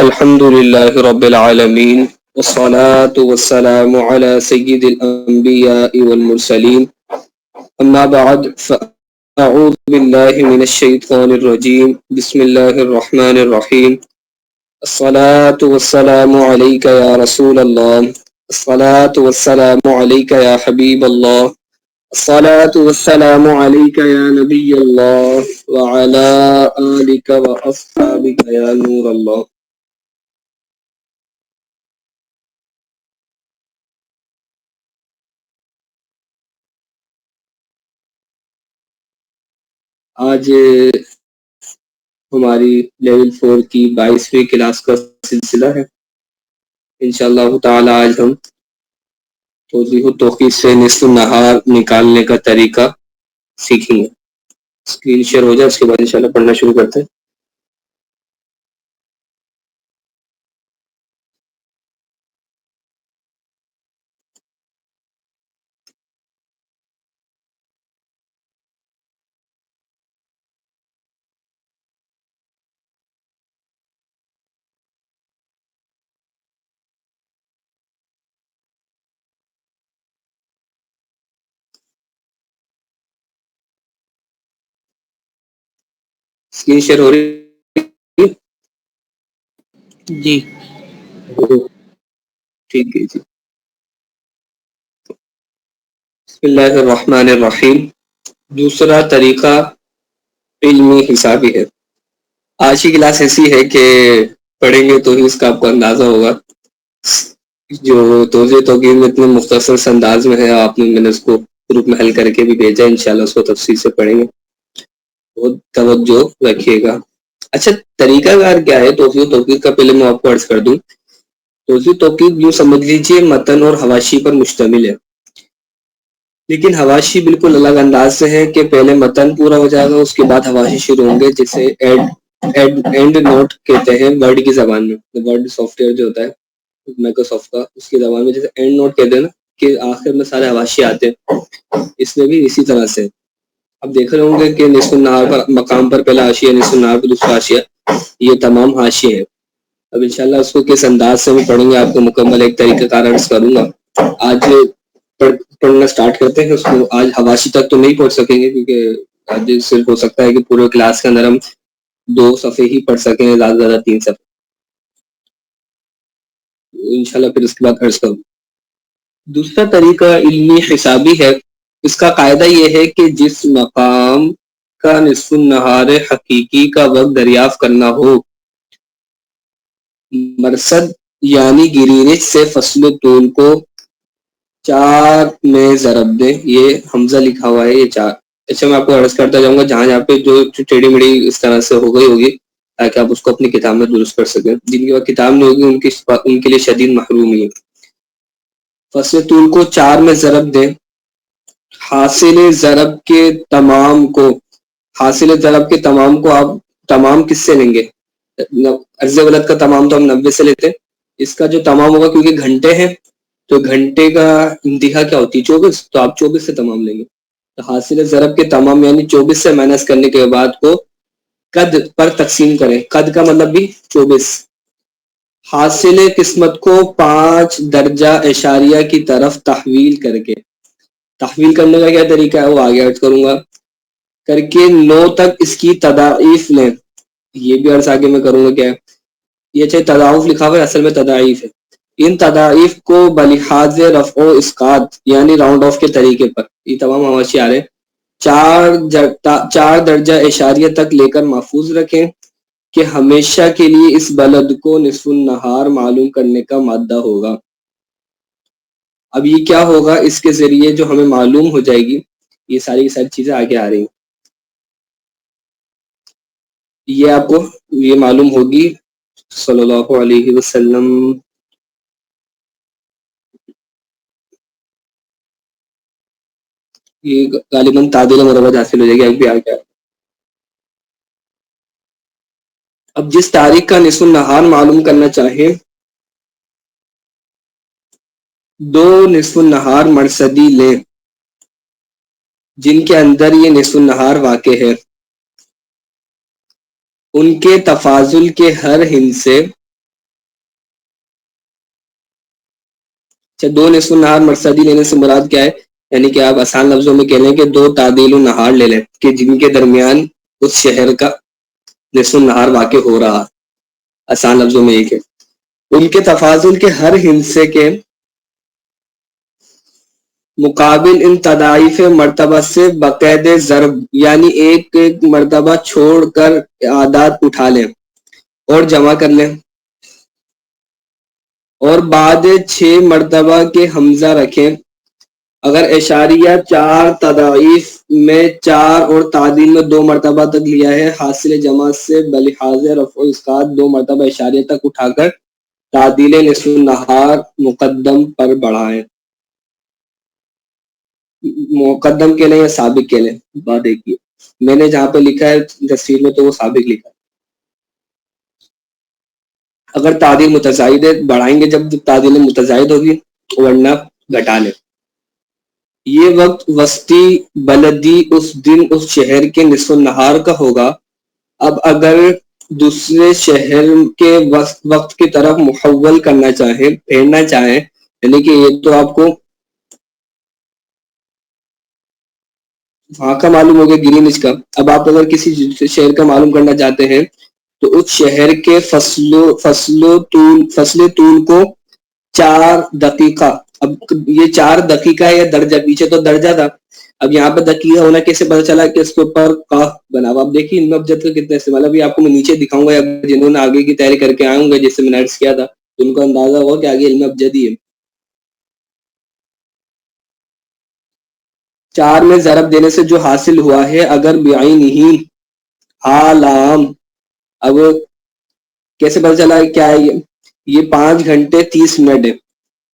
الحمد لله رب العالمين والصلاة والسلام على سيد الأنبياء والمرسلين أما بعد فأعوذ بالله من الشيطان الرجيم بسم الله الرحمن الرحيم الصلاة والسلام عليك يا رسول الله الصلاة والسلام عليك يا حبيب الله الصلاة والسلام عليك يا نبي الله وعلى آلك وأصحابك يا نور الله. آج ہماری لیول 4 کی 22ویں کلاس کا سلسلہ ہے. انشاءاللہ تعالی آج ہم توضیح و توقیف سے نصف النہار نکالنے کا طریقہ سیکھیں گے. اسکرین شیئر ہو جائے اس کے بعد انشاءاللہ پڑھنا شروع کرتے ہیں. اسکرین شیئر ہو رہی جی ٹھیک ہے جی. بسم اللہ الرحمن الرحیم. دوسرا طریقہ علمی حسابی ہے. آج کی کلاس ایسی ہے کہ پڑھیں گے تو ہی اس کا آپ کو اندازہ ہوگا. جو توضیح توقیف میں اتنے مختصر سے انداز میں ہے آپ نے اس کو گروپ میں حل کر کے بھی بھیجا. انشاءاللہ اس کو تفصیل سے پڑھیں گے. بہت توجہ رکھیے گا. اچھا طریقہ کار کیا ہے توضیح توقیف کا؟ پہلے میں آپ کو عرض کر دوں. توضیح توقیف یوں سمجھ لیجیے متن اور حواشی پر مشتمل ہے، لیکن حواشی بالکل الگ انداز سے ہے کہ پہلے متن پورا ہو جائے گا اس کے بعد حواشی شروع ہوں گے، جسے اینڈ نوٹ کہتے ہیں ورڈ کی زبان میں. ورڈ سافٹ ویئر جو ہوتا ہے مائکروسافٹ کا، اس کی زبان میں جیسے اینڈ نوٹ کہتے ہیں نا کہ آخر میں سارے حواشی آتے ہیں، اس میں بھی اسی طرح سے. اب دیکھ رہے ہوں گے کہ نصف النہار پر مقام پر پہلا حاشیہ، نصف النہار پر دوسرا حاشیہ، یہ تمام حاشیے ہیں. اب انشاءاللہ اس کو کس انداز سے بھی پڑھیں گے آپ کو مکمل ایک طریقہ کار عرض کروں گا. آج پڑھنا سٹارٹ کرتے ہیں. اس کو آج حواشی تک تو نہیں پڑھ سکیں گے کیونکہ آج صرف ہو سکتا ہے کہ پورے کلاس کے اندر ہم 2 صفحے ہی پڑھ سکیں، زیادہ سے زیادہ 3 صفحے. انشاءاللہ پھر اس کے بعد عرض کروں. دوسرا طریقہ علمی حسابی ہے. اس کا قاعدہ یہ ہے کہ جس مقام کا نصف النہار حقیقی کا وقت دریافت کرنا ہو، مرصد یعنی گرینچ سے فصل طول کو 4 میں ضرب دیں. یہ حمزہ لکھا ہوا ہے، یہ 4. اچھا میں آپ کو عرض کرتا جاؤں گا جہاں پہ جو ٹیڑھی میڑھی اس طرح سے ہو گئی ہوگی تاکہ آپ اس کو اپنی کتاب میں درست کر سکیں. جن کی کتاب میں ہوگی ان کے لیے شدید محرومی ہے. فصل طول کو 4 میں ضرب دیں. حاصل ضرب کے تمام کو آپ تمام کس سے لیں گے؟ عرض ولد کا تمام تو ہم 90 سے لیتے ہیں. اس کا جو تمام ہوگا کیونکہ گھنٹے ہیں تو گھنٹے کا انتہا کیا ہوتی ہے 24، تو آپ 24 سے تمام لیں گے. تو حاصل ضرب کے تمام یعنی 24 سے مائنس کرنے کے بعد کو قد پر تقسیم کریں. قد کا مطلب بھی 24. حاصل قسمت کو 5 درجہ اشاریہ کی طرف تحویل کر کے، تحویل کرنے کا کیا طریقہ ہے وہ آگے عرض کروں گا، کر کے 9 تک اس کی تضاعیف لیں. یہ بھی عرض آگے میں کروں گا کیا ہے. یہ چاہے تضاعف لکھا ہوا ہے، اصل میں تضاعیف ہے. ان تضاعیف کو بلحاظ رفع و اسقاط یعنی راؤنڈ آف کے طریقے پر، یہ تمام حواشی آ رہے ہیں، 4 درجہ اشاریہ تک لے کر محفوظ رکھیں کہ ہمیشہ کے لیے اس بلد کو نصف النہار معلوم کرنے کا مادہ ہوگا. اب یہ کیا ہوگا؟ اس کے ذریعے جو ہمیں معلوم ہو جائے گی یہ ساری چیزیں آگے آ رہی ہیں. یہ آپ کو یہ معلوم ہوگی صلی اللہ علیہ وسلم. یہ غالباً تعدیل مربع حاصل ہو جائے گی. اب بھی آ گیا. اب جس تاریخ کا نصف النہار معلوم کرنا چاہیں، 2 نصف النہار مرصدی لیں جن کے اندر یہ نصف النہار واقع ہے. ان کے تفاضل کے ہر ہند سے اچھا، دو نصف النہار مرصدی لینے سے مراد کیا ہے؟ یعنی کہ آپ آسان لفظوں میں کہہ لیں کہ دو تعدیل النہار لے لیں کہ جن کے درمیان اس شہر کا نصف النہار واقع ہو رہا. آسان لفظوں میں ایک ہے ان کے تفاضل کے ہر ہندسے کے مقابل ان تضاعیف مرتبہ سے باقاعد ضرب، یعنی ایک ایک مرتبہ چھوڑ کر اعداد اٹھا لیں اور جمع کر لیں، اور بعد 6 مرتبہ کے حمزہ رکھیں. اگر اشاریہ 4 تضاعیف میں 4 اور تعدیل میں 2 مرتبہ تک لیا ہے، حاصل جمع سے بلحاظ رفع و اسقاط 2 مرتبہ اشاریہ تک اٹھا کر تعدیل نصف النہار مقدم پر بڑھائیں. مقدم کے لیں یا سابق کے لیں، بات ایک ہی ہے. میں نے جہاں پہ لکھا ہے تصویر میں تو وہ سابق لکھا ہے. اگر تعدیل متزائد ہے بڑھائیں گے جب تعدیل متزائد ہوگی، ورنہ گھٹا لیں. یہ وقت وسطی بلدی اس دن اس شہر کے نصف النہار کا ہوگا. اب اگر دوسرے شہر کے وقت کی طرف محول کرنا چاہیں، پھیرنا چاہیں، یعنی کہ یہ تو آپ کو وہاں کا معلوم ہو گیا گرینوچ کا. اب آپ اگر کسی شہر کا معلوم کرنا چاہتے ہیں تو اس شہر کے فصل طول کو 4 دقیقہ. اب یہ 4 دقیقہ ہے یا درجہ، پیچھے تو درجہ تھا، اب یہاں پہ دقیقہ ہونا کیسے پتا چلا کہ اس کے اوپر قاف بنا ہوا. اب دیکھیے علم ابجد کا کتنا استعمال. ابھی آپ کو میں نیچے دکھاؤں گا، جنہوں نے آگے کی تیاری کر کے آئے ہوں گے جیسے میں نے عرض کیا تھا، تو ان کو اندازہ ہوا کہ آگے علم ابجد ہی ہے. 4 میں ضرب دینے سے جو حاصل ہوا ہے، اگر بعین ہی حالام. اب کیسے پتا چلا کیا ہے یہ 5 گھنٹے 30 منٹ ہے.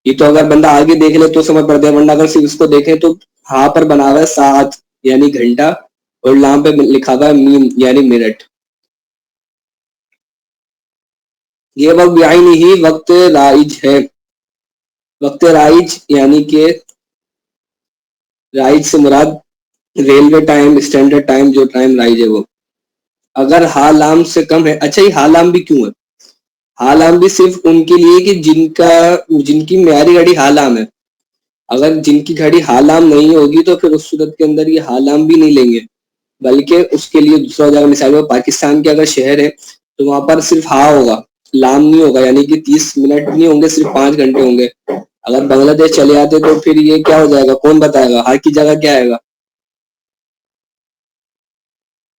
یہ تو اگر بندہ آگے دیکھ لے تو سمجھ پڑتا ہے، ورنہ اگر صرف اس کو دیکھیں تو ہاں پر بنا ہوا ہے ساعت یعنی گھنٹہ، اور لام پہ لکھا ہوا ہے میم یعنی منٹ. یہ وقت بعین ہی وقت رائج ہے. وقت رائج یعنی کہ رائج سے مراد ریلوے ٹائم، اسٹینڈرڈ ٹائم، جو ٹائم رائج ہے وہ. اگر حالام سے کم ہے، اچھا یہ حالام بھی کیوں ہے؟ حالام بھی صرف ان کے لیے کہ جن کی معیاری گھڑی حالام ہے. اگر جن کی گھڑی حالام نہیں ہوگی تو پھر اس صورت کے اندر یہ حالام بھی نہیں لیں گے، بلکہ اس کے لیے دوسرا جگہ مثال میں پاکستان کے اگر شہر ہے تو وہاں پر صرف ہاں ہوگا، لام نہیں ہوگا، یعنی کہ 30 منٹ نہیں ہوں گے، صرف 5 گھنٹے ہوں گے. اگر بنگلہ دیش چلے آتے تو پھر یہ کیا ہو جائے گا، کون بتائے گا ہاں کی جگہ کیا آئے گا؟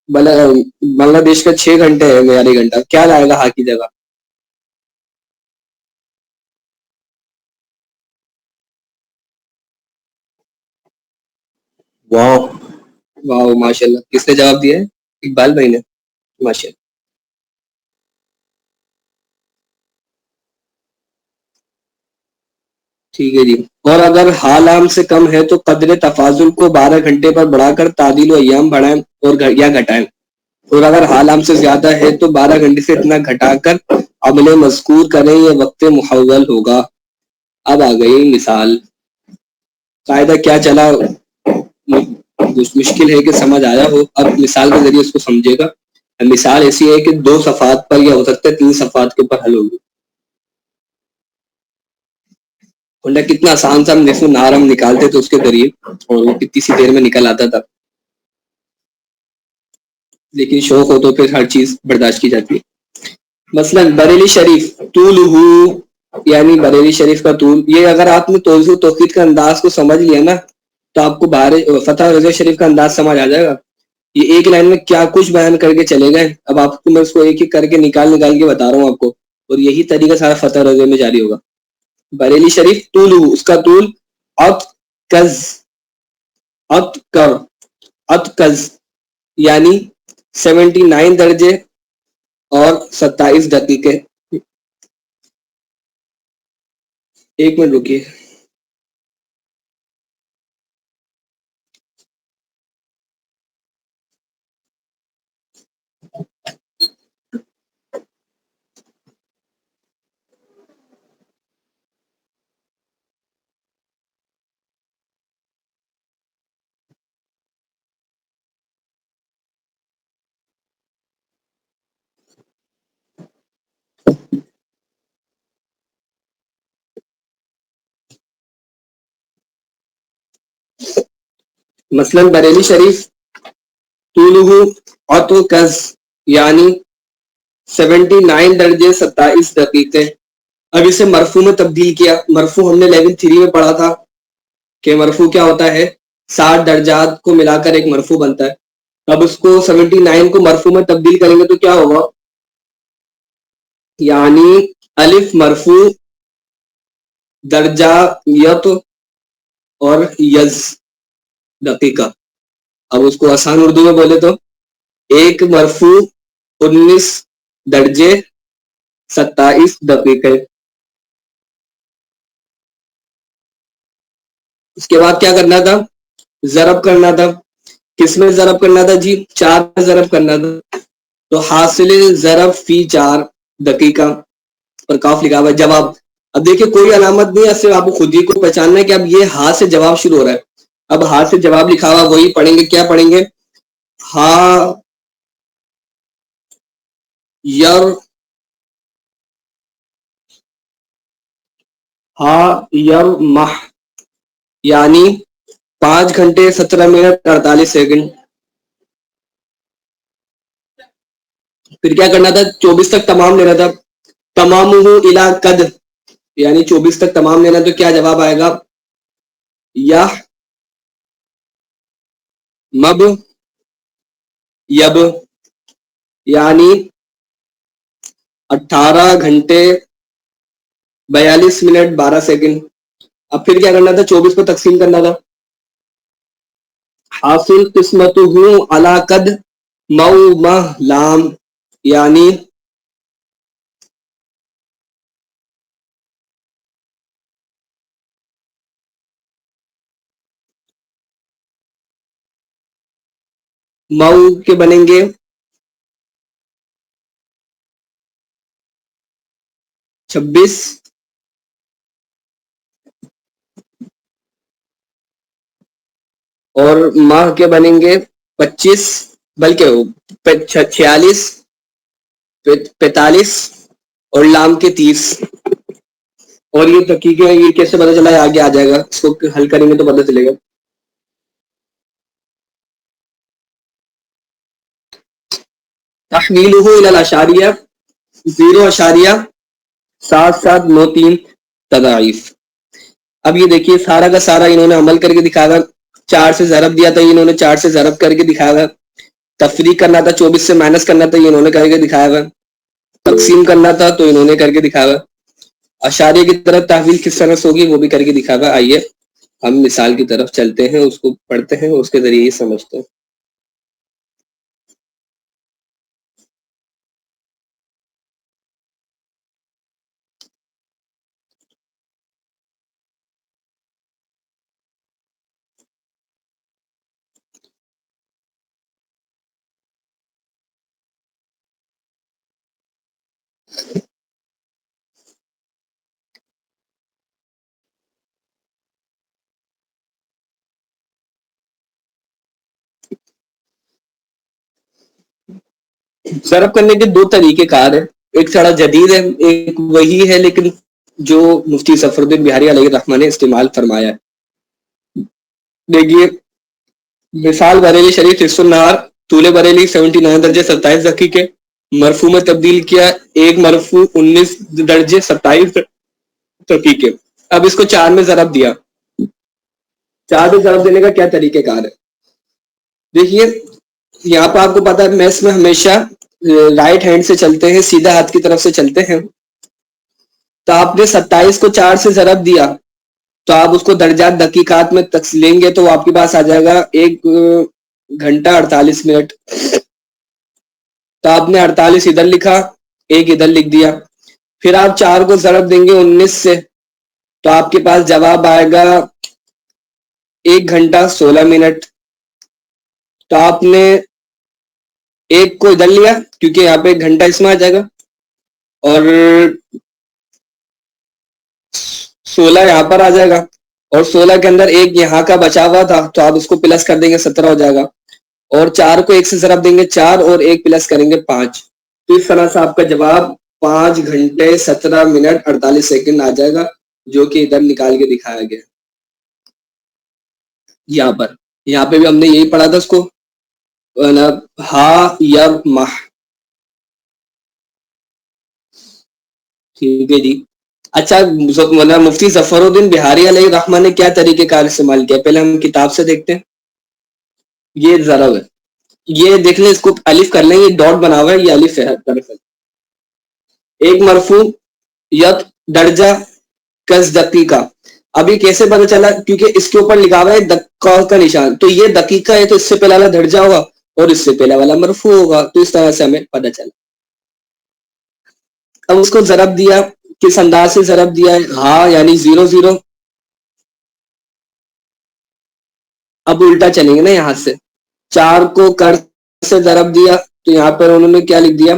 بنگلہ دیش کا 6 گھنٹے ہے معیاری گھنٹہ، کیا لائے گا ہاں کی جگہ؟ واو واو ماشاء اللہ. کس نے جواب دیا ہے؟ اقبال بھائی نے. ماشاء اللہ. ٹھیک ہے جی. اور اگر حال عام سے کم ہے تو قدر تفاضل کو 12 گھنٹے پر بڑھا کر تعدیل و ایام بڑھائیں اور یا گھٹائیں. اور اگر حال عام سے زیادہ ہے تو 12 گھنٹے سے اتنا گھٹا کر عمل مذکور کریں، یہ وقت محول ہوگا. اب آ گئی مثال. قاعدہ کیا چلا مشکل ہے کہ سمجھ آیا ہو، اب مثال کے ذریعے اس کو سمجھے گا. مثال ایسی ہے کہ 2 صفحات پر یا ہو سکتا ہے 3 صفحات کے اوپر حل ہوگی. ورنہ کتنا آسان سا ہم نصف النہار ہم نکالتے تھے اس کے ذریعے، اور وہ کتنی سی دیر میں نکل آتا تھا. لیکن شوق ہو تو پھر ہر چیز برداشت کی جاتی ہے. مثلا بریلی شریف طول یعنی بریلی شریف کا طول، یہ اگر آپ نے توضیح و توقید کا انداز کو سمجھ لیا نا تو آپ کو فتح رضا شریف کا انداز سمجھ آ جائے گا. یہ ایک لائن میں کیا کچھ بیان کر کے چلے گئے. اب آپ کو میں اس کو ایک ایک کر کے نکال کے بتا رہا ہوں آپ کو، اور یہی طریقہ سارا فتح رضا میں جاری ہوگا. بریلی شریف طول، اس کا طول اتکز اتکر اتکز یعنی 79 درجے اور 27 دقیقے. ایک منٹ رکیے. مثلا بریلی شریف طولہ عطوکز یعنی 79 درجے 27 دقیقے. اب اسے مرفوع میں تبدیل کیا. مرفوع ہم نے لیول 3 میں پڑھا تھا کہ مرفوع کیا ہوتا ہے, 60 درجات کو ملا کر ایک مرفوع بنتا ہے. اب اس کو 79 کو مرفوع میں تبدیل کریں گے تو کیا ہوگا, یعنی الف مرفوع درجہ یت اور یز دقیقہ. اب اس کو آسان اردو میں بولے تو ایک مرفوع 19 درجے 27 دقیقے. اس کے بعد کیا کرنا تھا, ضرب کرنا تھا. کس میں ضرب کرنا تھا جی, 4 میں ضرب کرنا تھا. تو حاصل ضرب فی 4 دقیقہ اور کاف لکھا ہوا ہے جواب. اب دیکھیں کوئی علامت نہیں ہے, صرف آپ کو خود ہی کو پہچاننا ہے کہ اب یہ ہاں سے جواب شروع ہو رہا ہے. اب ہاں سے جواب لکھا ہوا وہی پڑھیں گے. کیا پڑھیں گے, ہا یر ہا یر مح یعنی 5 گھنٹے 17 منٹ 48 سیکنڈ. پھر کیا کرنا تھا, 24 تک تمام لینا تھا. تمام الا قد یعنی 24 تک تمام لینا. تو کیا جواب آئے گا, یا مب یب یعنی 18 گھنٹے 42 منٹ 12 سیکنڈ. اب پھر کیا کرنا تھا, 24 کو تقسیم کرنا تھا. حاصل قسمت ہوں علا قد مو مہ لام یعنی مئو کے بنیں گے 26 اور ماہ کے بنیں گے 25 بلکہ 46 45 اور لام کے 30. اور یہ دقیقے یہ کیسے پتہ چلا ہے, آگے آ جائے گا, اس کو حل کریں گے تو پتہ چلے گا. تحویلہ الی الاشاریہ 0.7793 تضاعیف. اب یہ دیکھیے سارا کا سارا انہوں نے عمل کر کے دکھایا. 4 سے ضرب دیا تھا انہوں نے, 4 سے ضرب کر کے دکھایا. تفریق کرنا تھا 24 سے مائنس کرنا تھا, یہ انہوں نے کر کے دکھایا ہوا. تقسیم کرنا تھا تو انہوں نے کر کے دکھایا ہوا. اشاریہ کی طرف تحویل کس طرح سے ہوگی وہ بھی کر کے دکھایا ہوا. آئیے ہم مثال کی طرف چلتے ہیں, اس کو پڑھتے ہیں, اس کے ذریعے سمجھتے ہیں. ضرب کرنے کے 2 طریقے کار ہیں. ایک تھوڑا جدید ہے, ایک وہی ہے لیکن جو مفتی ظفر الدین بہاری علیہ الرحمہ نے استعمال فرمایا ہے. دیکھیے مثال بریلی شریف 100 النہار طول بریلی 79 درجے 27 دقیقے. مرفوع میں تبدیل کیا, ایک مرفوع 19 درجے 27 دقیقے. اب اس کو 4 میں ضرب دیا. 4 میں ضرب دینے کا کیا طریقہ کار ہے, دیکھیے یہاں پہ آپ کو پتا ہے میتھس میں ہمیشہ رائٹ ہینڈ سے چلتے ہیں, سیدھا ہاتھ کی طرف سے چلتے ہیں. تو آپ نے 27 کو 4 سے ضرب دیا تو آپ اس کو درجات دقیقات میں لیں گے تو آپ کے پاس آ جائے گا 1 گھنٹہ 48 منٹ. تو آپ نے 48 ادھر لکھا, 1 ادھر لکھ دیا. پھر آپ 4 کو ضرب دیں گے 19 سے تو آپ کے پاس جواب آئے گا 1 گھنٹہ 16 منٹ. تو آپ نے 1 کو ادھر لیا کیونکہ یہاں پہ 1 گھنٹہ اس میں آ جائے گا, اور 16 یہاں پر آ جائے گا, اور 16 کے اندر 1 یہاں کا بچا ہوا تھا تو آپ اس کو پلس کر دیں گے 17 ہو جائے گا. اور 4 کو 1 سے ضرب دیں گے 4 اور 1 پلس کریں گے 5. تو اس طرح سے آپ کا جواب 5 گھنٹے 17 منٹ 48 سیکنڈ آ جائے گا, جو کہ ادھر نکال کے دکھایا گیا یہاں پر. یہاں پہ بھی ہم نے یہی پڑھا تھا اس کو ہا یر مح. ٹھیک ہے جی. اچھا مولانا مفتی ظفر الدین بہاری علیہ الرحمٰن نے کیا طریقہ کار استعمال کیا؟ پہلے ہم کتاب سے دیکھتے ہیں. یہ ضرب ہے، یہ دیکھ لیں، اس کو الف کر لیں، یہ ڈاٹ بنا ہوا ہے، یہ الف ہے دراصل. ایک مرفوع یت درجہ کس دقیقہ. ابھی کیسے پتا چلا؟ کیونکہ اس کے اوپر لکھا ہوا ہے دقیقہ کا نشان، تو یہ دقیقہ ہے تو اس سے پہلا والا درجہ ہوگا اور اس سے پہلا والا مرفوع ہوگا، تو اس طرح سے ہمیں پتا چلا. اب اس کو ضرب دیا، کس انداز سے ضرب دیا ہے؟ ہاں یعنی 0 0. اب الٹا چلیں گے نا یہاں سے، 4 کو کر سے ضرب دیا تو یہاں پر انہوں نے کیا لکھ دیا؟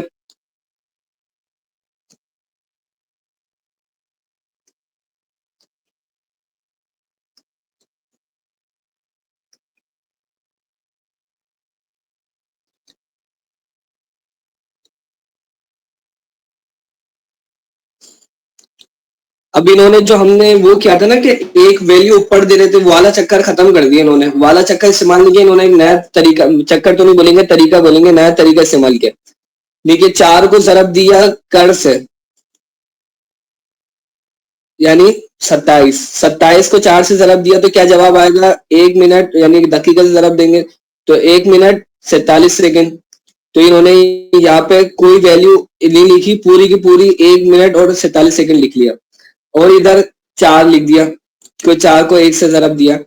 اب انہوں نے جو ہم نے وہ کیا تھا نا کہ ایک ویلیو اوپر دے رہے تھے، وہ والا چکر ختم کر دیا انہوں نے، والا چکر استعمال نہیں کیا انہوں نے، ایک نیا طریقہ، چکر تو نہیں بولیں گے، طریقہ بولیں گے، نیا طریقہ استعمال کیا. دیکھیے 4 کو ضرب دیا کر سے، یعنی 27. 27 کو 4 سے ضرب دیا تو کیا جواب آئے گا؟ 1 منٹ، یعنی دقیقہ سے ضرب دیں گے تو 1 منٹ 47 سیکنڈ. تو انہوں نے یہاں پہ کوئی ویلیو نہیں لکھی، پوری کی پوری 1 منٹ اور 47 سیکنڈ لکھ لیا، اور ادھر 4 لکھ دیا، کوئی 4 کو 1 سے ضرب دیا.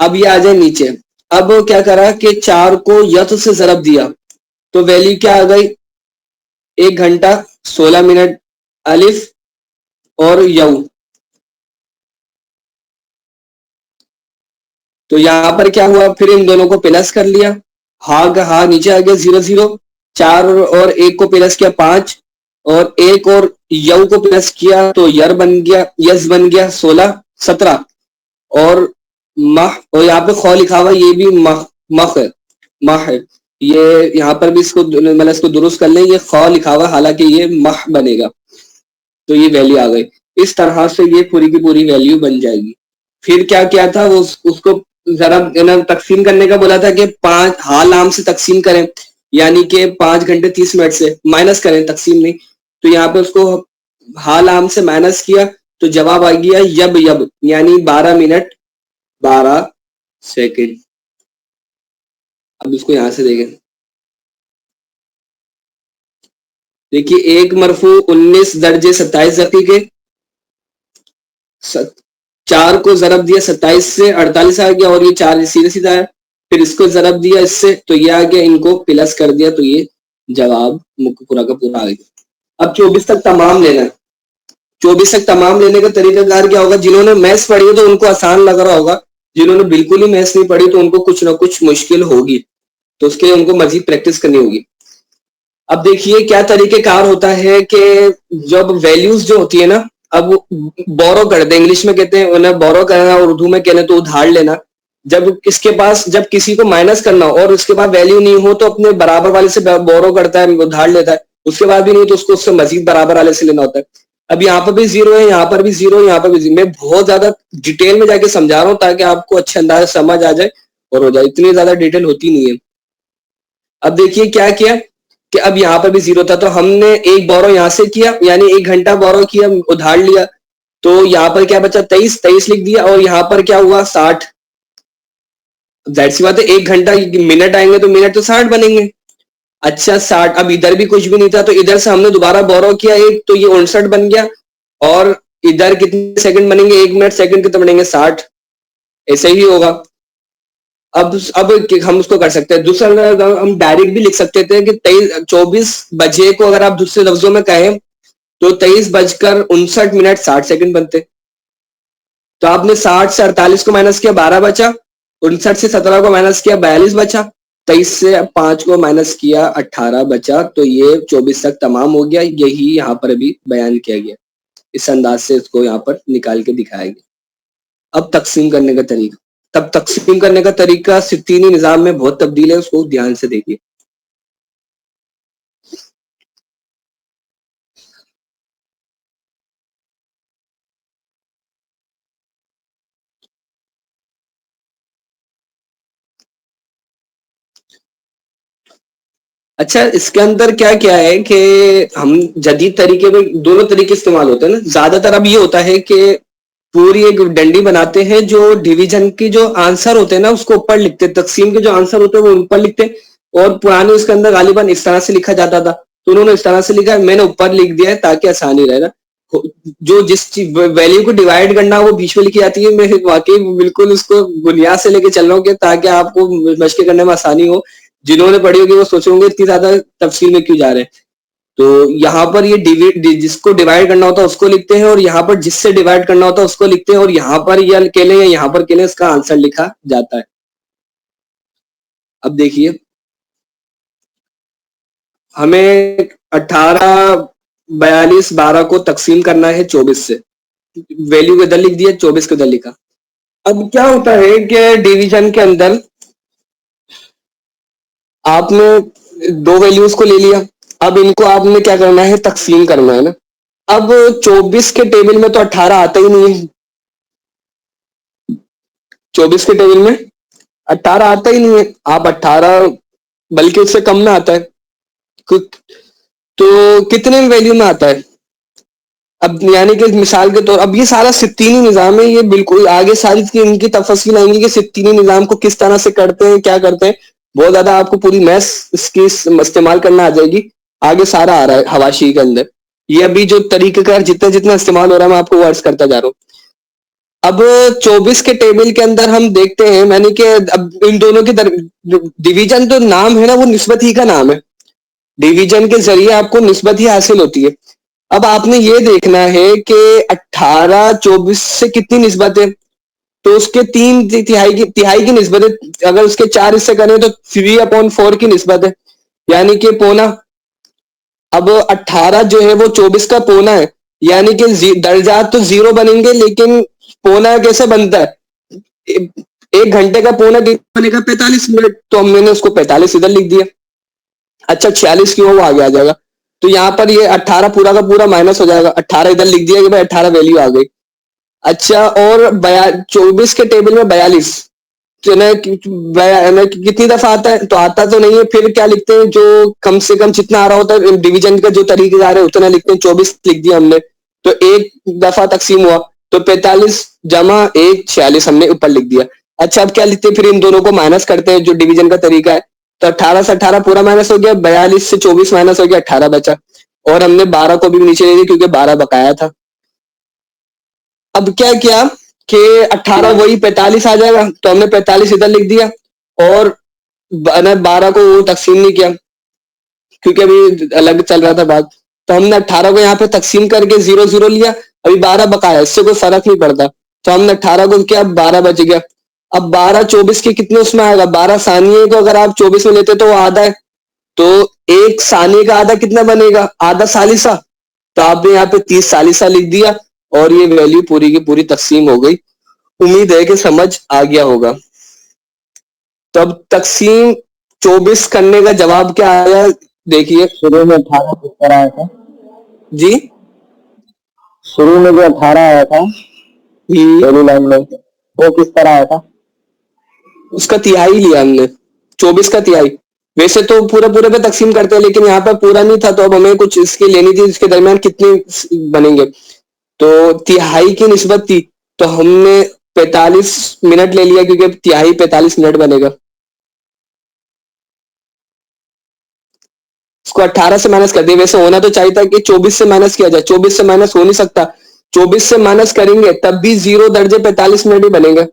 اب یہ آ جائے نیچے. اب کیا کرا کہ 4 کو یت سے ضرب دیا تو ویلیو کیا آ گئی؟ 1 گھنٹہ 16 منٹ الف اور یو. تو یہاں پر کیا ہوا؟ پھر ان دونوں کو پلس کر لیا، ہاں کا ہاں نیچے آ گیا 0 0. 4 اور 1 کو پلس کیا 5، اور 1 اور یو کو پلس کیا تو یر بن گیا، یس بن گیا 16 17. اور ماہ، اور یہاں پہ خو لکھا ہوا، یہ بھی مخ ہے، ماہ ہے. یہ یہاں پر بھی اس کو مطلب اس کو درست کر لیں، یہ خو لکھا ہوا حالانکہ یہ ماہ بنے گا. تو یہ ویلیو آ گئی. اس طرح سے یہ پوری کی پوری ویلیو بن جائے گی. پھر کیا کیا تھا؟ وہ اس کو ذرا تقسیم کرنے کا بولا تھا کہ 5 حال عام سے تقسیم کریں، یعنی کہ 5 گھنٹے 30 منٹ سے مائنس کریں، تقسیم نہیں. تو یہاں پہ اس کو حال عام سے مائنس کیا تو جواب آ گیا یب یب، یعنی 12 منٹ 12 سیکنڈ. اب اس کو یہاں سے دیکھیں، دیکھیے ایک مرفوع 19 درجے 27 دقیقے، 4 کو ضرب دیا 27 سے 48 آ گیا، اور یہ 4 سیدھے سیدھا ہے. پھر اس کو ضرب دیا اس سے تو یہ آ گیا، ان کو پلس کر دیا تو یہ جواب پورا کا پورا آ گیا. اب 24 تک تمام لینا ہے. 24 تک تمام لینے کا طریقہ کار کیا ہوگا؟ جنہوں نے میتھس پڑھی ہے تو ان کو آسان لگ رہا ہوگا، جنہوں نے بالکل ہی میتھس نہیں پڑھی تو ان کو کچھ نہ کچھ مشکل ہوگی، تو اس کے لیے ان کو مزید پریکٹس کرنی ہوگی. اب دیکھیے کیا طریقہ کار ہوتا ہے کہ جب ویلیوز جو ہوتی ہے نا، اب بورو کر دیں، انگلش میں کہتے ہیں انہیں بورو کرنا، اور اردو میں کہنا تو ادھار لینا. جب اس کے پاس، جب کسی کو مائنس کرنا ہو اور اس کے بعد ویلیو نہیں ہو تو اپنے برابر والے سے بورو کرتا ہے، ادھار لیتا ہے. اس کے بعد بھی نہیں تو اس کو اس سے مزید برابر والے سے لینا ہوتا ہے. اب یہاں پر بھی 0 ہے، یہاں پر بھی 0، یہاں پر بھی 0. میں بہت زیادہ ڈیٹیل میں جا کے سمجھا رہا ہوں تاکہ آپ کو اچھے انداز سے سمجھ آ جائے اور ہو جائے، اتنی زیادہ ڈیٹیل ہوتی نہیں ہے. اب دیکھیے کیا کیا کہ اب یہاں پر بھی 0 تھا تو ہم نے ایک بورو یہاں سے کیا، یعنی 1 گھنٹہ بورو کیا، ادھار لیا، تو یہاں پر کیا بچا؟ 23 لکھ دیا، اور یہاں پر کیا ہوا؟ 60. ظاہر سی بات ہے 1 گھنٹہ منٹ آئیں گے تو منٹ تو 60 بنیں گے. اچھا 60. اب ادھر بھی کچھ بھی نہیں تھا تو ادھر سے ہم نے دوبارہ بورو کیا ایک، تو یہ 59 بن گیا. اور ادھر کتنے سیکنڈ بنیں گے؟ 1 منٹ سیکنڈ کتنے بنیں گے؟ 60. ایسے ہی ہوگا. اب ہم اس کو کر سکتے ہیں دوسرا، ہم ڈائریکٹ بھی لکھ سکتے تھے کہ 24 بجے کو اگر آپ دوسرے لفظوں میں کہیں تو 23 بج کر 59 منٹ 60 سیکنڈ بنتے. تو آپ نے 60 سے 48 کو مائنس کیا، 12 بچا. 59 سے 17 کو مائنس کیا، 42 بچا. 23 سے 5 کو مائنس کیا، 18 بچا. تو یہ 24 تک تمام ہو گیا. یہی یہاں پر ابھی بیان کیا گیا، اس انداز سے اس کو یہاں پر نکال کے دکھایا گیا. اب تقسیم کرنے کا طریقہ. تب تقسیم کرنے کا طریقہ ستینی نظام میں بہت تبدیل ہے، اس کو دھیان سے دیکھیے. اچھا اس کے اندر کیا کیا ہے کہ ہم جدید طریقے میں دونوں طریقے استعمال ہوتے ہیں نا. زیادہ تر اب یہ ہوتا ہے کہ پوری ایک ڈنڈی بناتے ہیں جو ڈویژن کی جو آنسر ہوتے ہیں نا اس کو اوپر لکھتے ہیں, تقسیم کے جو آنسر ہوتے ہیں وہ اوپر لکھتے ہیں, اور پرانے اس کے اندر غالباً اس طرح سے لکھا جاتا تھا, تو انہوں نے اس طرح سے لکھا ہے, میں نے اوپر لکھ دیا ہے تاکہ آسانی رہے نا. جو جس ویلیو کو ڈیوائڈ کرنا وہ بیچ میں لکھی جاتی ہے, میں واقعی بالکل اس کو بنیاد سے لے کے چل رہا ہوں کہ تاکہ آپ کو مشق کرنے میں آسانی ہو. جنہوں نے پڑھی ہوگی وہ سوچیں گے اتنی زیادہ تفصیل میں کیوں جا رہے ہیں. تو یہاں پر یہ جس کو ڈیوائڈ کرنا ہوتا ہے اس کو لکھتے ہیں, اور یہاں پر جس سے ڈیوائڈ کرنا ہوتا ہے اس کو لکھتے ہیں, اور یہاں پر یہ اکیلے یا یہاں پر اکیلے اس کا آنسر لکھا جاتا ہے. اب دیکھیے ہمیں 18 42 12 کو تقسیم کرنا ہے 24 سے, ویلیو کو ادھر لکھ دیا, 24 کو ادھر لکھا. اب کیا ہوتا ہے کہ ڈیویژن کے اندر آپ نے دو ویلیوز کو لے لیا, اب ان کو آپ نے کیا کرنا ہے تقسیم کرنا ہے نا. اب 24 کے ٹیبل میں تو 18 آتا ہی نہیں ہے, 24 کے ٹیبل میں 18 آتا ہی نہیں ہے, آپ 18 بلکہ اس سے کم میں آتا ہے, تو کتنے ویلیو میں آتا ہے. اب یعنی کہ مثال کے طور اب یہ سارا ستینی نظام ہے, یہ بالکل آگے ساری ان کی تفصیل آئیں گی کہ ستینی نظام کو کس طرح سے کرتے ہیں کیا کرتے ہیں. بہت زیادہ آپ کو پوری میتھس اس کی استعمال کرنا آ جائے گی, آگے سارا آ رہا ہے حواشی کے اندر. یہ ابھی جو طریقہ کار جتنا جتنا استعمال ہو رہا ہے میں آپ کو ورڈز کرتا جا رہا ہوں. اب 24 کے ٹیبل کے اندر ہم دیکھتے ہیں میں نے کہ اب ان دونوں کے ڈویژن جو نام ہے نا وہ نسبت ہی کا نام ہے, ڈویژن کے ذریعے آپ کو نسبت ہی حاصل ہوتی ہے. اب آپ نے یہ دیکھنا ہے کہ 18 24 سے کتنی نسبت ہے, تو اس کے 3 تہائی کی نسبت ہے. اگر اس کے 4 حصے کریں تو 3/4 کی نسبت ہے, یعنی کہ پونا. اب 18 جو ہے وہ 24 کا پونا ہے, یعنی کہ درجات تو زیرو بنیں گے لیکن پونا کیسے بنتا ہے, 1 گھنٹے کا پونا بنے گا 45 منٹ, تو ہم نے اس کو 45 ادھر لکھ دیا. اچھا 46 کی وہ آگے آ جائے گا, تو یہاں پر یہ 18 پورا کا پورا مائنس ہو جائے گا, 18 ادھر لکھ دیا کہ بھائی 18 ویلیو آ گئی. اچھا اور 24 کے ٹیبل میں 42 کتنی دفعہ آتا ہے, تو آتا تو نہیں ہے, پھر کیا لکھتے ہیں جو کم سے کم جتنا آ رہا ہوتا ہے ڈویژن کا جو طریقے آ رہے ہیں اتنا لکھتے ہیں. 24 لکھ دیا ہم نے, تو ایک دفعہ تقسیم ہوا تو 45 جمع 1 46 ہم نے اوپر لکھ دیا. اچھا اب کیا لکھتے ہیں پھر ان دونوں کو مائنس کرتے ہیں جو ڈویژن کا طریقہ ہے, تو 18 سے 18 پورا مائنس ہو گیا, 42 سے 24 مائنس ہو گیا, 18 بچا, اور ہم نے 12 کو بھی نیچے دے دیا کیونکہ 12 بقایا تھا. اب کیا کیا کہ 18 وہی 45 آ جائے گا, تو ہم نے 45 ادھر لکھ دیا, اور 12 کو وہ تقسیم نہیں کیا کیونکہ ابھی الگ چل رہا تھا بات, تو ہم نے 18 کو یہاں پہ تقسیم کر کے 0 0 لیا, ابھی 12 بقایا, اس سے کوئی فرق نہیں پڑتا, تو ہم نے 18 کو کیا 12 بچ گیا. اب 12 24 کے کتنے اس میں آئے گا, 12 ثانیے کو اگر آپ 24 میں لیتے تو وہ آدھا ہے, تو 1 ثانیے کا آدھا کتنا بنے گا, آدھا ثالثہ, تو آپ نے یہاں پہ 30 ثالثہ لکھ دیا, اور یہ ویلیو پوری کی پوری تقسیم ہو گئی. امید ہے کہ سمجھ آ گیا ہوگا. تو اب تقسیم 24 کرنے کا جواب کیا آیا دیکھیے. شروع میں 18 کس طرح آیا تھا, جی شروع میں جو 18 آیا تھا پہلی لائن میں وہ کس طرح آیا تھا. اس کا تہائی لیا ہم نے, 24 کا تہائی. ویسے تو پورے پورے پہ تقسیم کرتے ہیں لیکن یہاں پر پورا نہیں تھا, تو اب ہمیں کچھ اس کی لینی تھی, اس کے درمیان کتنے بنیں گے, تو تہائی کی نسبت تھی, تو ہم نے 45 منٹ لے لیا کیونکہ تہائی 45 منٹ بنے گا. اس کو 18 سے مائنس کر دیا, ویسے ہونا تو چاہیے تھا کہ 24 سے مائنس کیا جائے, 24 سے مائنس ہو نہیں سکتا, 24 سے مائنس کریں گے تب بھی 0 درجے 45 منٹ ہی بنے گا.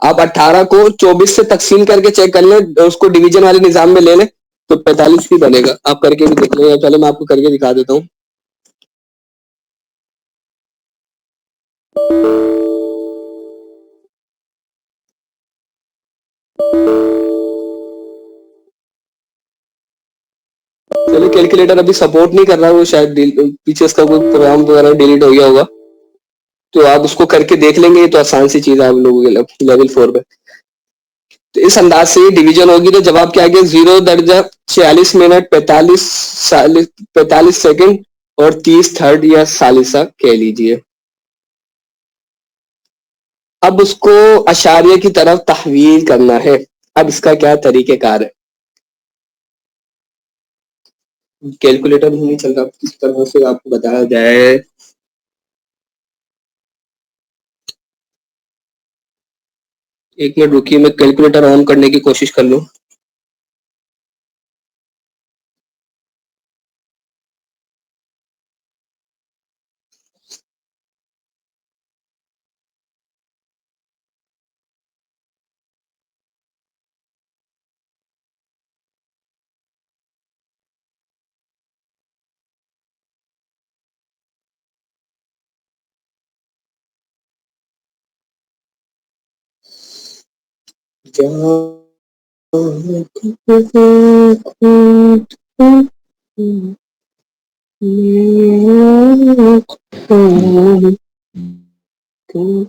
آپ 18 کو 24 سے تقسیم کر کے چیک کر لیں, اس کو ڈویژن والے نظام میں لے لیں تو 45 ہی بنے گا. آپ کر کے بھی دیکھ لیں, چلے میں آپ کو کر کے دکھا دیتا ہوں. چلے کیلکولیٹر ابھی سپورٹ نہیں کر رہا, وہ شاید پیچھے اس کا کوئی پروگرام وغیرہ ڈیلیٹ ہو گیا ہوگا, تو آپ اس کو کر کے دیکھ لیں گے, تو آسان سی چیز ہے آپ لوگوں کے لیول 4 پہ. تو اس انداز سے ڈویژن ہوگی, تو جواب کیا گیا 0 درجہ 46 منٹ 45 سیکنڈ اور 30 تھرڈ یا ثالثہ کہہ لیجئے. اب اس کو اشاریہ کی طرف تحویل کرنا ہے. اب اس کا کیا طریقہ کار ہے, کیلکولیٹر نہیں چل رہا، کس طرح سے آپ کو بتایا جائے. ایک منٹ رکیے، میں کیلکولیٹر آن کرنے کی کوشش کر لوں.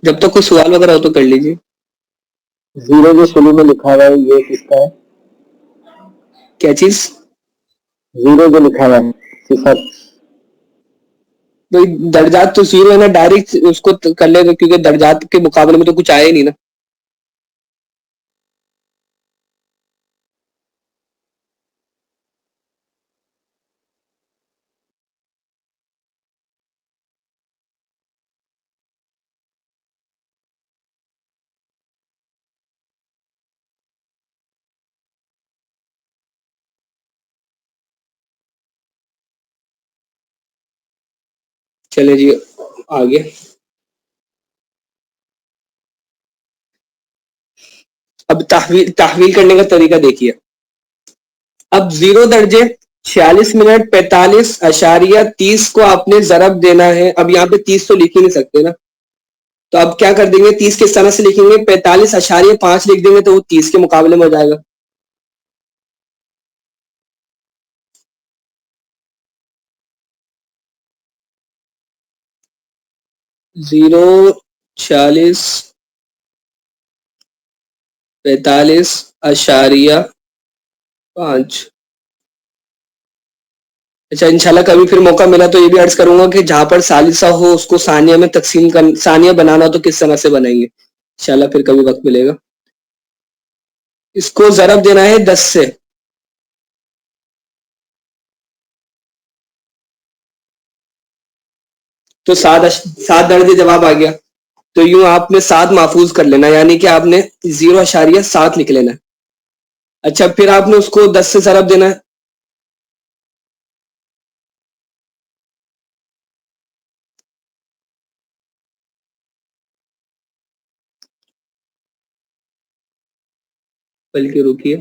جب تک کوئی سوال وغیرہ ہو تو کر لیجیے. زیرو جو شروع میں لکھا ہوا ہے یہ کس کا ہے؟ کیا چیز؟ زیرو جو لکھا ہوا ہے صفر. درجات تو زیرو ہے نا، ڈائریکٹ اس کو کر لے گا کیونکہ درجات کے مقابلے میں تو کچھ آیا ہی نہیں نا. چلے جی آگے. اب تحویل کرنے کا طریقہ دیکھیے. اب 0 درجے 46 منٹ 45.30 کو آپ نے ضرب دینا ہے. اب یہاں پہ 30 تو لکھ ہی نہیں سکتے نا، تو اب کیا کر دیں گے، 30 کس طرح سے لکھیں گے، 45.5 لکھ دیں گے تو وہ 30 کے مقابلے میں ہو جائے گا. زیرو 46 45.5. اچھا انشاءاللہ کبھی پھر موقع ملا تو یہ بھی عرض کروں گا کہ جہاں پر ثالثہ ہو اس کو ثانیہ میں تقسیم ثانیہ بنانا تو کس طرح سے بنائیں گے، انشاءاللہ پھر کبھی وقت ملے گا. اس کو ضرب دینا ہے 10 سے. تو 7 درجے جواب آ گیا. تو یوں آپ نے 7 محفوظ کر لینا، یعنی کہ آپ نے 0.7 لکھ لینا. اچھا پھر آپ نے اس کو 10 سے ضرب دینا ہے. بلکہ رکیے،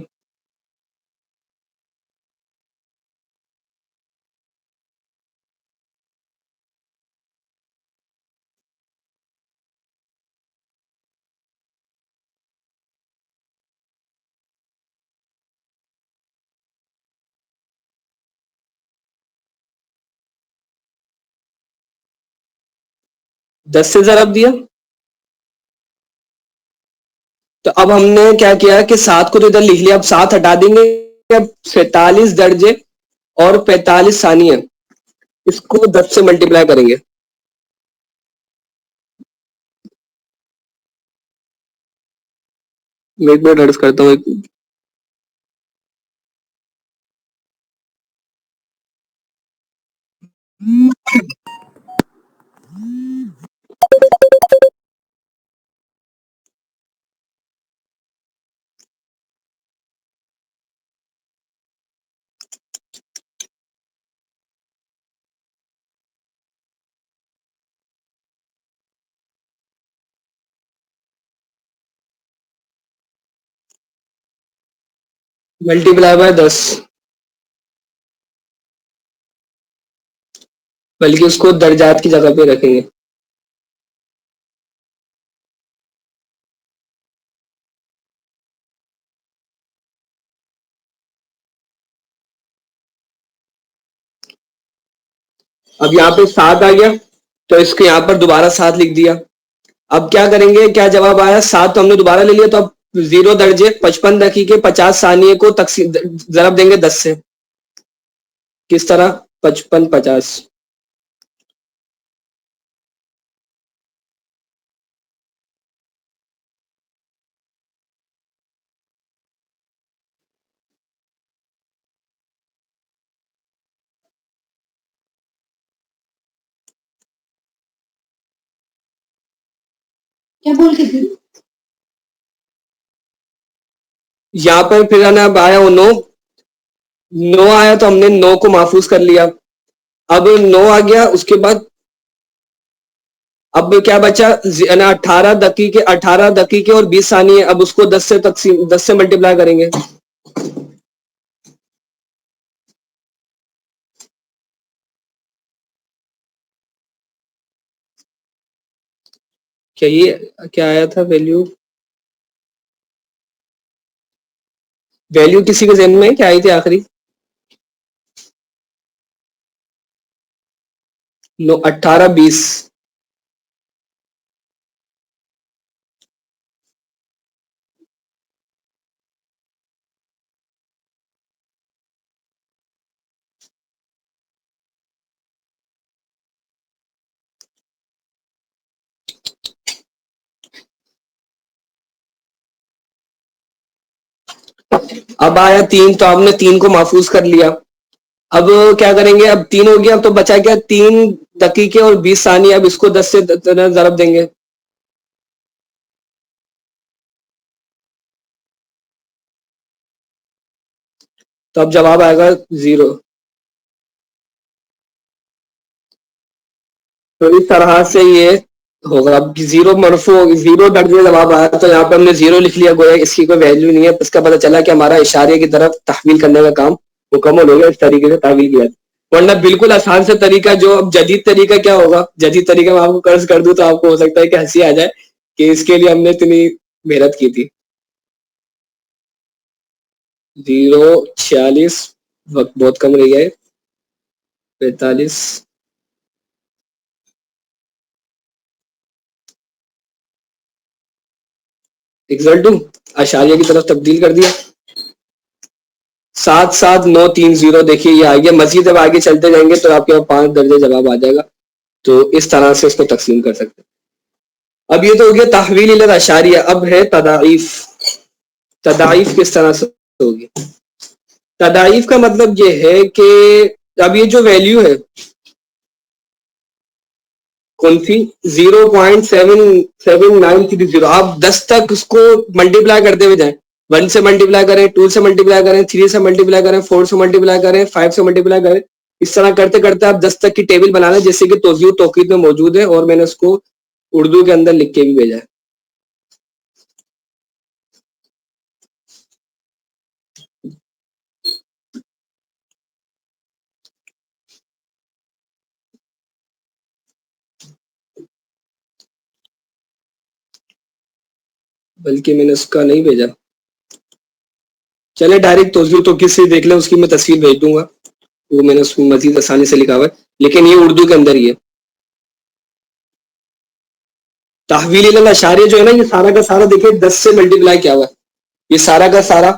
دس سے ضرب دیا. تو اب ہم نے کیا کیا کہ 7 کو تو ادھر لکھ لیا، اب 7 ہٹا دیں گے. اب 47 درجے اور 45 ثانیہ، اس کو 10 سے ملٹیپلائی کریں گے. میں ایک منٹ عرض کرتا ہوں. ملٹیپلائی بائی 10، بلکہ اس کو درجات کی جگہ پہ رکھیں گے. اب یہاں پہ 7 آ گیا تو اس کے یہاں پر دوبارہ 7 لکھ دیا. اب کیا کریں گے، کیا جواب آیا، 7 تو ہم نے دوبارہ لے لیا. تو اب 0 درجے 55 دقیقے 50 ثانیے کو ضرب دیں گے 10 سے. کس طرح؟ 55 50. کیا بول کے تھی؟ یہاں پر پھر نا اب آیا وہ 9 آیا تو ہم نے 9 کو محفوظ کر لیا. اب 9 آ گیا, اس کے بعد اب کیا بچا 18 دقیقے اور 20 ثانیے. اب اس کو 10 سے ملٹیپلائی کریں گے. کیا یہ کیا آیا تھا ویلیو کسی کے ذہن میں کیا آئی تھی آخری؟ 18 20. اب آیا 3 تو آپ نے 3 کو محفوظ کر لیا. اب کیا کریں گے؟ اب 3 ہو گیا, اب تو بچا گیا 3 دقیقے اور 20 ثانیے. اب اس کو 10 سے ضرب دیں گے. تو اب جواب آئے گا 0. تو اس طرح سے یہ ہوگا. اب 0 مرفوع 0 درجے جواب آیا تو یہاں پہ ہم نے 0 لکھ لیا, گویا اس کی کوئی ویلیو نہیں ہے. اس کا پتہ چلا کہ ہمارا اشارے کی طرف تحویل کرنے کا کام مکمل ہو گیا. اس طریقے سے تحویل کیا. ورنہ بالکل آسان سے طریقہ جو اب جدید طریقہ کیا ہوگا؟ جدید طریقہ میں آپ کو قرض کر دوں تو آپ کو ہو سکتا ہے کہ ہنسی آ جائے کہ اس کے لیے ہم نے اتنی محنت کی تھی. 0:46 وقت بہت کم رہ گیا ہے. 45 ایکزل ٹو اشاریہ کی طرف تبدیل کر دیا. 77930. دیکھیے یہ آگے مزید اب آگے چلتے جائیں گے تو آپ کے 5 درجے جواب آ جائے گا. تو اس طرح سے اس کو تقسیم کر سکتے ہیں. اب یہ تو ہو گیا تحویل الی الاشاریہ. اب ہے تضاعیف. تضاعیف کس طرح سے ہوگی؟ تضاعیف کا مطلب یہ ہے کہ اب یہ جو ویلیو ہے کون سی 0.7930, آپ 10 تک اس کو ملٹیپلائی کرتے ہوئے جائیں. 1 سے ملٹیپلائی کریں, 2 سے ملٹیپلائی کریں, 3 سے ملٹیپلائی کریں, 4 سے ملٹیپلائی کریں, 5 سے ملٹیپلائی کریں. اس طرح کرتے کرتے آپ 10 تک کی ٹیبل بنا لیں, جیسے کہ توضیح و توقید میں موجود ہے, اور میں نے اس کو اردو کے اندر لکھ کے بھی بھیجا ہے. بلکہ میں نے اس کا نہیں بھیجا. چلے ڈائریکٹ توضیح و توقید سے دیکھ لیں, اس کی میں تصویر بھیج دوں گا. وہ میں نے اس کو مزید آسانی سے لکھا ہوا ہے, لیکن یہ اردو کے اندر ہی ہے. تحویل الی الاشاریہ جو ہے نا, یہ سارا کا سارا دیکھیں 10 سے ملٹیپلائی کیا ہوا ہے. یہ سارا کا سارا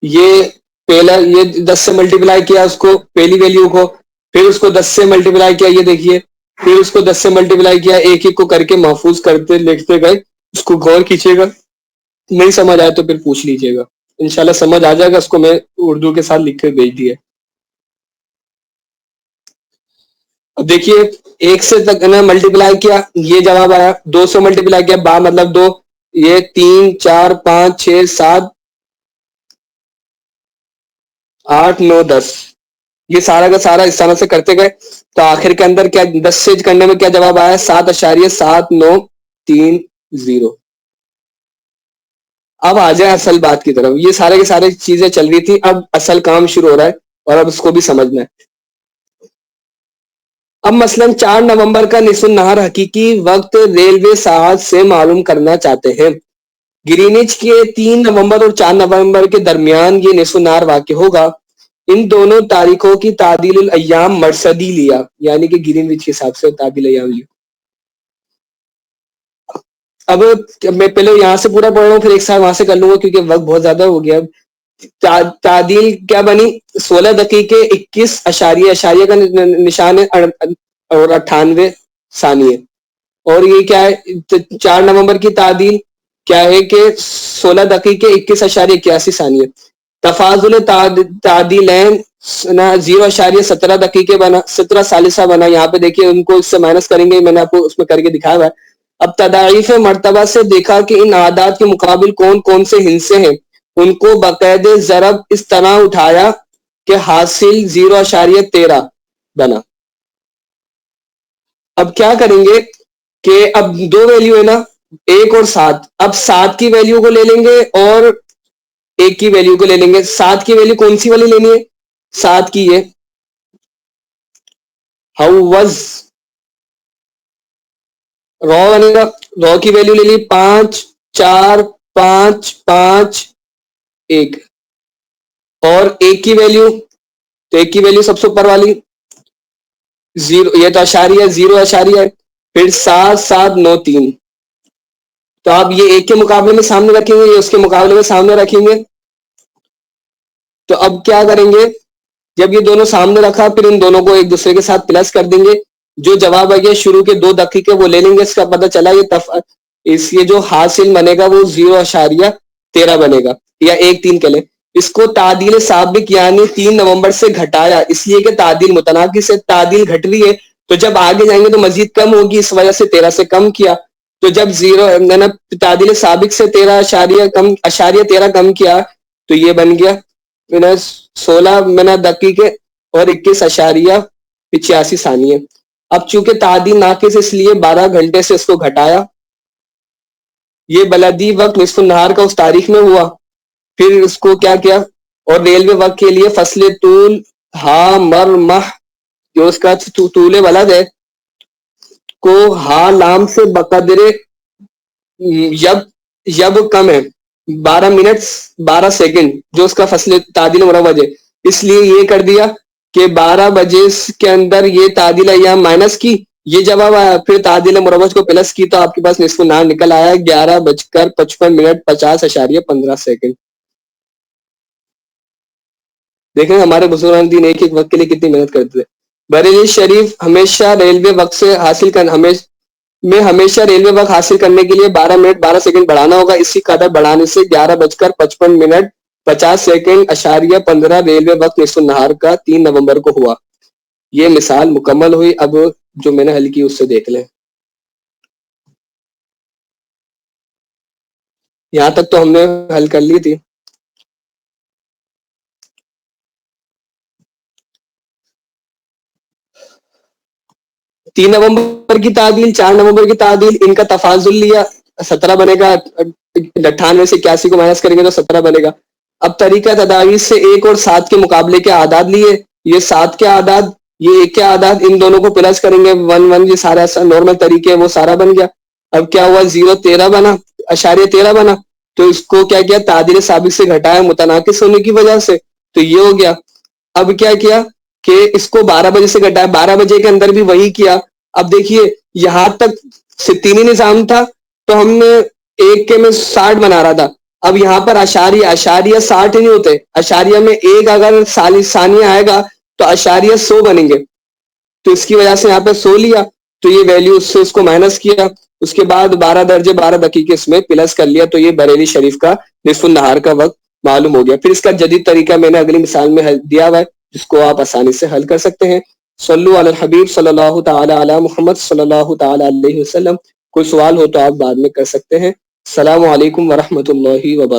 یہ پہلا یہ 10 سے ملٹیپلائی کیا اس کو پہلی ویلیو کو, پھر اس کو 10 سے ملٹیپلائی کیا, یہ دیکھیے, پھر اس کو 10 سے ملٹیپلائی کیا, ایک ایک کو کر کے محفوظ کرتے لکھتے گئے. اس کو غور کیجیے گا, نہیں سمجھ آئے تو پھر پوچھ لیجیے گا, انشاءاللہ سمجھ آ جائے گا. اس کو میں اردو کے ساتھ لکھ کے بھیج دیا. اب دیکھیے 1 سے تک نے ملٹیپلائی کیا, یہ جواب آیا. 2 سے ملٹیپلائی کیا, با مطلب 2, یہ 3 4 5 6 7 8 9 10, یہ سارا کا سارا اس طرح سے کرتے گئے. تو آخر کے اندر کیا 10 سے کرنے میں کیا جواب آیا؟ 7.7930. اب آ جائیں اصل بات کی طرف. یہ سارے کے سارے چیزیں چل رہی تھی, اب اصل کام شروع ہو رہا ہے, اور اب اس کو بھی سمجھنا ہے. اب مثلا 4 نومبر کا نصف النہار حقیقی وقت ریلوے ساعت سے معلوم کرنا چاہتے ہیں. گرینچ کے 3 نومبر اور 4 نومبر کے درمیان یہ نصف النہار واقع ہوگا. ان دونوں تاریخوں کی تعدیل الایام مرصدی لیا, یعنی کہ گرینوچ کے حساب سے تعدیل ایام لیا. اب میں پہلے یہاں سے پورا پڑھ رہا ہوں, پھر ایک ساتھ وہاں سے کر لوں گا کیونکہ وقت بہت زیادہ ہو گیا. تعدیل کیا بنی؟ 16 دقیقے 21 اشاریہ کا نشان ہے اور 98 ثانیے. اور یہ کیا ہے 4 نومبر کی تعدیل کیا ہے کہ 16 دقیقے 21.81 ثانیے. تفاضل تعدیلین 0.17 دقیقے بنا, 17 ثالثہ بنا. یہاں پہ دیکھیے ان کو اس سے مائنس کریں گے, میں نے آپ کو اس میں کر کے دکھایا ہوا ہے. اب تضاعیف مرتبہ سے دیکھا کہ ان اعداد کے مقابل کون کون سے ہندسے ہیں، ان کو باقاعدہ ضرب اس طرح اٹھایا کہ حاصل 0.13 بنا۔ اب کیا کریں گے کہ اب دو ویلیو ہے نا، 1 اور 7، اب 7 کی ویلیو کو لے لیں گے اور 1 کی ویلیو کو لے لیں گے۔ 7 کی ویلیو کون سی والی لینی ہے؟ 7 کی ہے ہاؤ واز رو بنے گا، رو کی ویلیو لے لی 5 4 5 5 1، اور 1 کی ویلیو، تو 1 کی ویلیو سب سے اوپر والی 0، یہ تو اشاریہ 0.، پھر 7 7 9 3۔ تو آپ یہ 1 کے مقابلے میں سامنے رکھیں گے، یہ اس کے مقابلے میں سامنے رکھیں گے۔ تو اب کیا کریں گے، جب یہ دونوں سامنے رکھا پھر ان دونوں کو ایک دوسرے کے ساتھ پلس کر دیں گے، جو جواب آئے گا شروع کے 2 دقیقے وہ لے لیں گے، اس کا پتہ چلا اس یہ جو حاصل بنے گا وہ 0.13 بنے گا، یا 1.3 کے لیں۔ اس کو تعدیل سابق یعنی 3 نومبر سے گھٹایا، اس لیے کہ تعدیل متناقض سے تعدیل گھٹ رہی ہے، تو جب آگے جائیں گے تو مزید کم ہوگی، اس وجہ سے 13 سے کم کیا۔ تو جب تعدیل سابق سے 13.13 کم کیا تو یہ بن گیا 16 دقیقے اور 21.85 ثانیے۔ اب چونکہ تعدیل ناقص اس لیے 12 گھنٹے سے اس کو گھٹایا۔ یہ بلدی وقت نصف النہار کا اس تاریخ میں ہوا، پھر اس کو کیا کیا، اور ریلوے وقت کے لیے فصل طول ہا مر مہ، جو اس کا طول ولد ہے کو ہا لام سے بقدر یب کم ہے 12 منٹ 12 سیکنڈ، جو اس کا فصل تعدیل مروج ہے، اس لیے یہ کر دیا کہ 12 بجے کے اندر یہ تعدیل ایام مائنس کی، یہ جواب آیا، پھر تعدیل مروج کو پلس کی تو آپ کے پاس نصف النہار نکل آیا 11:55 50.15 دیکھیں ہمارے بزرگان دین ایک ایک وقت کے لیے کتنی محنت کرتے تھے۔ بریلی شریف ہمیشہ ریلوے وقت سے حاصل ہمیشہ ریلوے وقت حاصل کرنے کے لیے 12 منٹ 12 سیکنڈ بڑھانا ہوگا، اسی قدر بڑھانے سے 11:55.50 ریلوے وقت نصف النہار کا 3 نومبر کو ہوا۔ یہ مثال مکمل ہوئی، اب جو میں نے حل کی اس سے دیکھ لیں۔ یہاں تک تو ہم نے حل کر لی تھی۔ تین نومبر کی تعدیل، 4 نومبر کی تعدیل، ان کا تفاضل لیا 17 بنے گا، 98 سے 81 کو مائنس کریں گے تو 17 بنے گا۔ اب طریقہ تداویز سے 1 اور 7 کے مقابلے کے اعداد لیے، یہ 7 کے اعداد یہ 1 کے اعداد، ان دونوں کو پلس کریں گے 1 1، یہ سارا نارمل طریقے وہ سارا بن گیا۔ اب کیا ہوا 0.13 بنا، 0.13 بنا، تو اس کو کیا کیا تعدیل سابق سے گھٹایا متناقص ہونے کی وجہ سے، تو یہ ہو گیا۔ اب کیا کیا کہ اس کو 12 بجے سے گھٹایا، 12 بجے کے اندر بھی وہی کیا۔ اب دیکھیے یہاں تک ستینی نظام تھا تو ہم نے 1 کے میں 60 بنا رہا تھا، اب یہاں پر اشاریہ 60 نہیں ہوتے، اشاریہ میں 1 اگر ثانیہ آئے گا تو اشاریہ 100 بنیں گے، تو اس کی وجہ سے یہاں پہ 100 لیا، تو یہ ویلیو اس سے اس کو مائنس کیا، اس کے بعد 12 درجے 12 دقیقے اس میں پلس کر لیا، تو یہ بریلی شریف کا نصف النہار کا وقت معلوم ہو گیا۔ پھر اس کا جدید طریقہ میں نے اگلی مثال میں دیا ہوا ہے، جس کو آپ آسانی سے حل کر سکتے ہیں۔ صلو علی الحبیب صلی اللہ تعالی علی محمد صلی اللہ تعالی علیہ وسلم۔ کوئی سوال ہو تو آپ بعد میں کر سکتے ہیں۔ السلام علیکم ورحمۃ اللہ وبرکاتہ۔